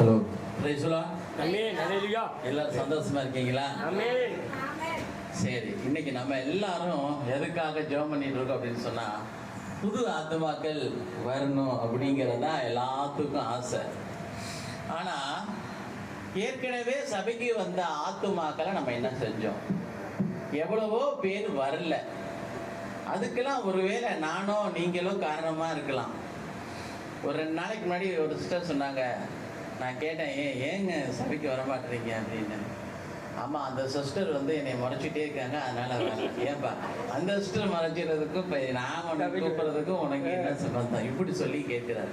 Hello. எல்லாரும் சந்தோஷமா இருக்கீங்களா? சரி, இன்னைக்கு நம்ம எல்லாரும் எதுக்காக ஜெபம் பண்ணிட்டு இருக்கோம் அப்படின்னு சொன்னா, புது ஆத்துமாக்கள் வரணும் அப்படிங்கிறது தான் எல்லாத்துக்கும் ஆசை. ஆனா ஏற்கனவே சபைக்கு வந்த ஆத்துமாக்களை நம்ம என்ன செஞ்சோம்? எவ்வளவோ பேர் வரல. அதுக்கெல்லாம் ஒருவேளை நானோ நீங்களோ காரணமா இருக்கலாம். ஒரு 2 நாளைக்கு முன்னாடி ஒரு சிஸ்டர் சொன்னாங்க, நான் கேட்டேன், ஏங்க சபைக்கு வரமாட்டீங்க அப்படின்னு. ஆமாம், அந்த சிஸ்டர் வந்து என்னை முறைச்சிட்டே இருக்காங்க, அதனால வரல. ஏன்பா அந்த சிஸ்டர் மறைச்சிடுறதுக்கும் இப்போ நான் உனக்கு கூப்பிட்றதுக்கும் உனக்கு என்ன சம்பந்தம் இப்படி சொல்லி கேட்குறாரு.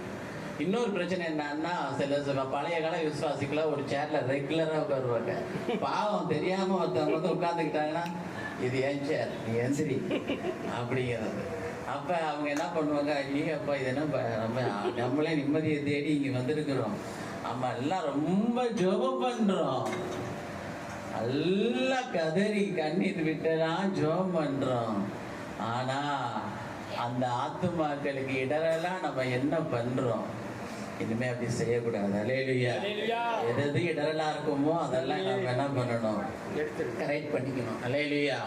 இன்னொரு பிரச்சனை என்னன்னா, சில பழைய கால விசுவாசிக்கெல்லாம் ஒரு சேர்ல ரெகுலராக உட்காருவாங்க. பாவம் தெரியாம ஒருத்தவங்க வந்து உட்காந்துக்கிட்டாங்கன்னா, இது ஏன் சேர், நீ எந்திரி அப்படிங்கிறது. அப்போ அவங்க என்ன பண்ணுவாங்க, ஐயப்பா இது என்ன நம்மளே நிம்மதியை தேடி இங்கே வந்திருக்கிறோம், நம்ம எல்லாம் ரொம்ப ஜெபம் பண்ணுறோம், நல்லா கதறி கண்ணீர் விட்டுலாம் ஜெபம் பண்ணுறோம். ஆனால் அந்த ஆத்துமாக்களுக்கு இடரெல்லாம் நம்ம என்ன பண்ணுறோம்? இனிமே அப்படி செய்யக்கூடாது. அல்லேலூயா. எது இடரலா இருக்குமோ அதெல்லாம் நம்ம என்ன பண்ணணும்? கரெக்ட் பண்ணிக்கணும். அல்லேலூயா.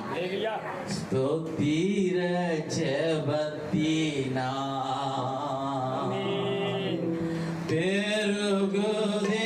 ஸ்தோத்திர ஜெபத்தினா பெருகுதே